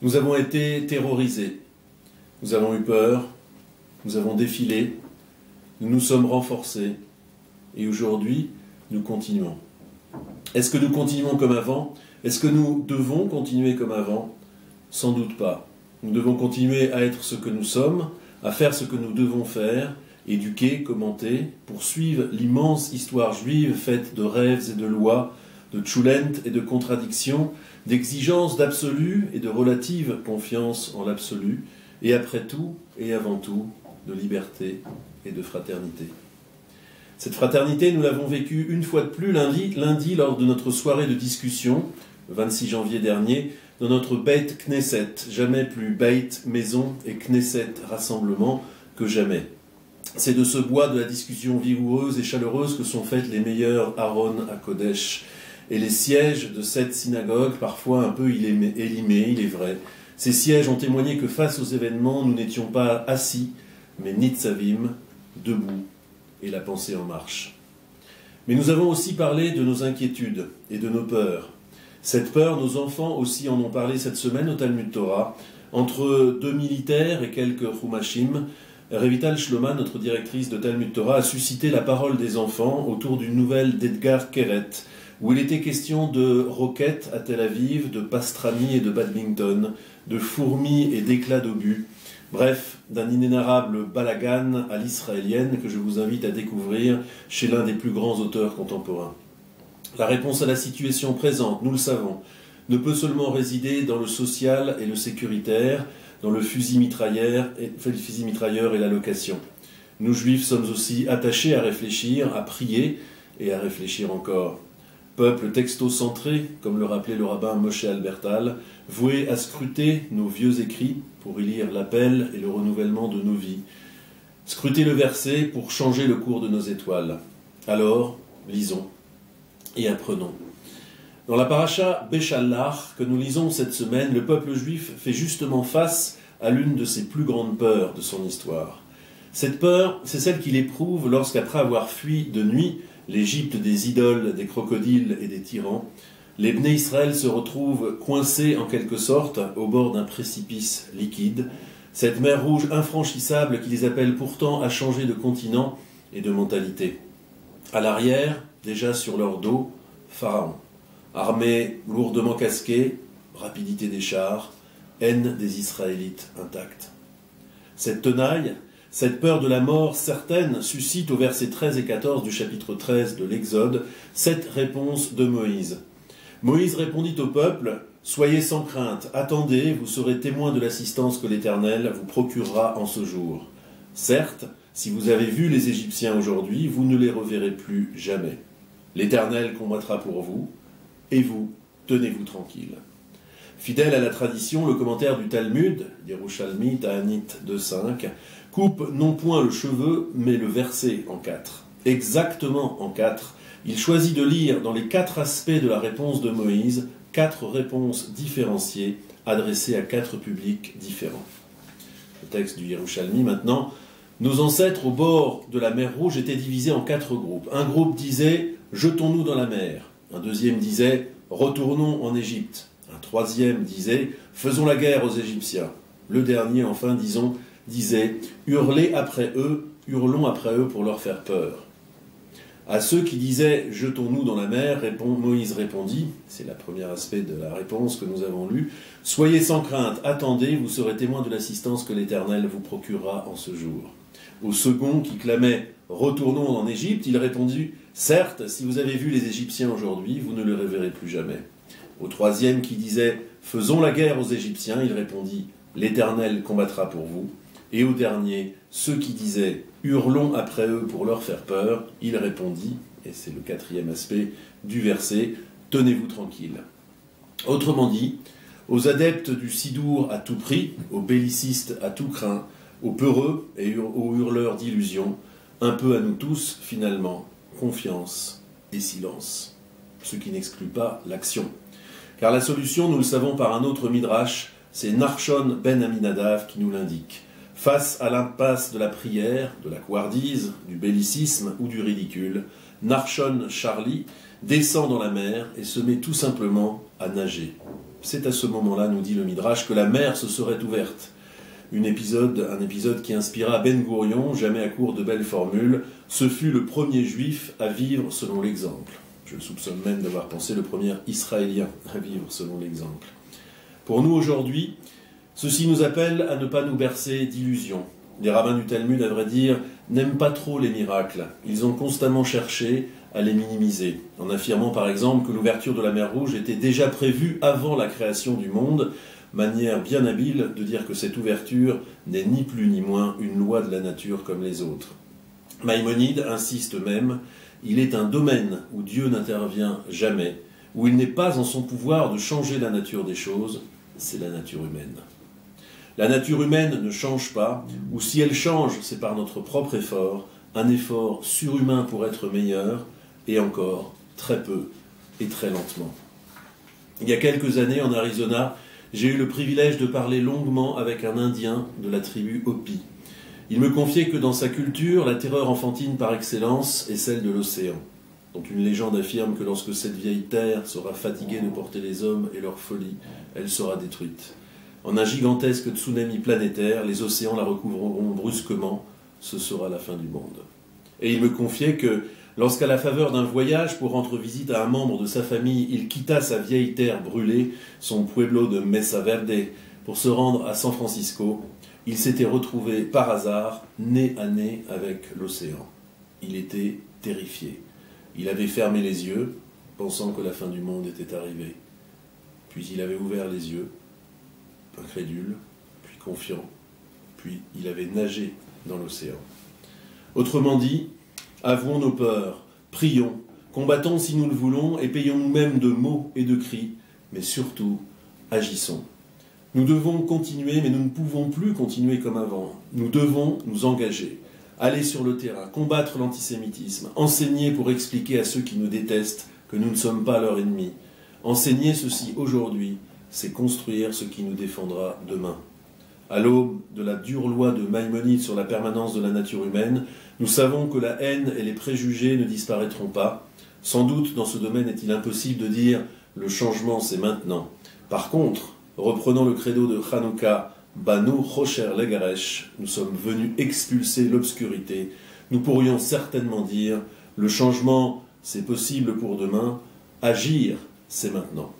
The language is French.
Nous avons été terrorisés, nous avons eu peur, nous avons défilé, nous nous sommes renforcés, et aujourd'hui, nous continuons. Est-ce que nous continuons comme avant? Est-ce que nous devons continuer comme avant? Sans doute pas. Nous devons continuer à être ce que nous sommes, à faire ce que nous devons faire, éduquer, commenter, poursuivre l'immense histoire juive faite de rêves et de lois, de tchoulent et de contradictions, d'exigences d'absolu et de relative confiance en l'absolu, et après tout et avant tout, de liberté et de fraternité. Cette fraternité, nous l'avons vécue une fois de plus lundi lors de notre soirée de discussion, le 26 janvier dernier, dans notre Beit Knesset, jamais plus Beit, maison, et Knesset, rassemblement, que jamais. C'est de ce bois de la discussion vigoureuse et chaleureuse que sont faites les meilleurs Aaron à Kodesh, et les sièges de cette synagogue, parfois un peu élimés, il est vrai. Ces sièges ont témoigné que face aux événements, nous n'étions pas assis, mais nitzavim, debout, et la pensée en marche. Mais nous avons aussi parlé de nos inquiétudes et de nos peurs. Cette peur, nos enfants aussi en ont parlé cette semaine au Talmud Torah. Entre deux militaires et quelques chumashim, Revital Shloman, notre directrice de Talmud Torah, a suscité la parole des enfants autour d'une nouvelle d'Edgar Keret, où il était question de roquettes à Tel Aviv, de pastrami et de badminton, de fourmis et d'éclats d'obus, bref, d'un inénarrable balagan à l'israélienne que je vous invite à découvrir chez l'un des plus grands auteurs contemporains. La réponse à la situation présente, nous le savons, ne peut seulement résider dans le social et le sécuritaire, dans le fusil-mitrailleur et la location. Nous, juifs, sommes aussi attachés à réfléchir, à prier et à réfléchir encore. Peuple texto-centré, comme le rappelait le rabbin Moshe Albertal, voué à scruter nos vieux écrits pour y lire l'appel et le renouvellement de nos vies. Scruter le verset pour changer le cours de nos étoiles. Alors, lisons et apprenons. Dans la paracha Béchalach que nous lisons cette semaine, le peuple juif fait justement face à l'une de ses plus grandes peurs de son histoire. Cette peur, c'est celle qu'il éprouve lorsqu'après avoir fui de nuit l'Égypte des idoles, des crocodiles et des tyrans, les Bnei Israël se retrouvent coincés en quelque sorte au bord d'un précipice liquide, cette mer rouge infranchissable qui les appelle pourtant à changer de continent et de mentalité. À l'arrière, déjà sur leur dos, Pharaon, armée lourdement casquée, rapidité des chars, haine des Israélites intacte. Cette tenaille, cette peur de la mort certaine suscite au verset 13 et 14 du chapitre 13 de l'Exode cette réponse de Moïse. Moïse répondit au peuple « Soyez sans crainte, attendez, vous serez témoins de l'assistance que l'Éternel vous procurera en ce jour. Certes, si vous avez vu les Égyptiens aujourd'hui, vous ne les reverrez plus jamais. L'Éternel combattra pour vous, et vous, tenez-vous tranquille. » Fidèle à la tradition, le commentaire du Talmud, d'Yerushalmi, Ta'anit 2.5, coupe non point le cheveu, mais le verset en 4. Exactement en 4. Il choisit de lire dans les 4 aspects de la réponse de Moïse, 4 réponses différenciées, adressées à 4 publics différents. Le texte du Yerushalmi maintenant. Nos ancêtres au bord de la mer Rouge étaient divisés en 4 groupes. Un groupe disait « Jetons-nous dans la mer ». Un deuxième disait « Retournons en Égypte ». Un troisième disait « Faisons la guerre aux Égyptiens ». Le dernier, enfin, disait « Hurlons après eux pour leur faire peur ». À ceux qui disaient « Jetons-nous dans la mer », Moïse répondit, c'est le premier aspect de la réponse que nous avons lue, « Soyez sans crainte, attendez, vous serez témoins de l'assistance que l'Éternel vous procurera en ce jour. » Au second qui clamait « Retournons en Égypte », il répondit « Certes, si vous avez vu les Égyptiens aujourd'hui, vous ne les reverrez plus jamais. » Au troisième qui disait « Faisons la guerre aux Égyptiens », il répondit « L'Éternel combattra pour vous. » Et au dernier, ceux qui disaient « Hurlons après eux pour leur faire peur », il répondit, et c'est le 4e aspect du verset, « Tenez-vous tranquille. » Autrement dit, aux adeptes du sidour à tout prix, aux bellicistes à tout craint, aux peureux et aux hurleurs d'illusions, un peu à nous tous, finalement, confiance et silence. Ce qui n'exclut pas l'action. Car la solution, nous le savons par un autre midrash, c'est Narshon ben Aminadav qui nous l'indique. Face à l'impasse de la prière, de la couardise, du bellicisme ou du ridicule, Narshon Charlie descend dans la mer et se met tout simplement à nager. C'est à ce moment-là, nous dit le Midrash, que la mer se serait ouverte. Un épisode qui inspira Ben Gourion, jamais à court de belles formules. Ce fut le premier juif à vivre selon l'exemple. Je le soupçonne même d'avoir pensé le premier Israélien à vivre selon l'exemple. Pour nous aujourd'hui, ceci nous appelle à ne pas nous bercer d'illusions. Les rabbins du Talmud, à vrai dire, n'aiment pas trop les miracles. Ils ont constamment cherché à les minimiser, en affirmant par exemple que l'ouverture de la mer Rouge était déjà prévue avant la création du monde, manière bien habile de dire que cette ouverture n'est ni plus ni moins une loi de la nature comme les autres. Maïmonide insiste même, il est un domaine où Dieu n'intervient jamais, où il n'est pas en son pouvoir de changer la nature des choses, c'est la nature humaine. La nature humaine ne change pas, ou si elle change, c'est par notre propre effort, un effort surhumain pour être meilleur, et encore très peu et très lentement. Il y a quelques années, en Arizona, j'ai eu le privilège de parler longuement avec un Indien de la tribu Hopi. Il me confiait que dans sa culture, la terreur enfantine par excellence est celle de l'océan, dont une légende affirme que lorsque cette vieille terre sera fatiguée de porter les hommes et leur folie, elle sera détruite. En un gigantesque tsunami planétaire, les océans la recouvreront brusquement, ce sera la fin du monde. Et il me confiait que, lorsqu'à la faveur d'un voyage pour rendre visite à un membre de sa famille, il quitta sa vieille terre brûlée, son pueblo de Mesa Verde, pour se rendre à San Francisco, il s'était retrouvé par hasard, nez à nez avec l'océan. Il était terrifié. Il avait fermé les yeux, pensant que la fin du monde était arrivée. Puis il avait ouvert les yeux, incrédule, puis confiant, puis il avait nagé dans l'océan. Autrement dit, avouons nos peurs, prions, combattons si nous le voulons et payons nous-mêmes de mots et de cris, mais surtout, agissons. Nous devons continuer, mais nous ne pouvons plus continuer comme avant. Nous devons nous engager, aller sur le terrain, combattre l'antisémitisme, enseigner pour expliquer à ceux qui nous détestent que nous ne sommes pas leurs ennemis. Enseigner ceci aujourd'hui, c'est construire ce qui nous défendra demain. À l'aube de la dure loi de Maïmonide sur la permanence de la nature humaine, nous savons que la haine et les préjugés ne disparaîtront pas. Sans doute, dans ce domaine, est-il impossible de dire « le changement, c'est maintenant ». Par contre, reprenant le credo de Hanouka, « Banu Chocher Legaresh », nous sommes venus expulser l'obscurité. Nous pourrions certainement dire « le changement, c'est possible pour demain », agir, c'est maintenant.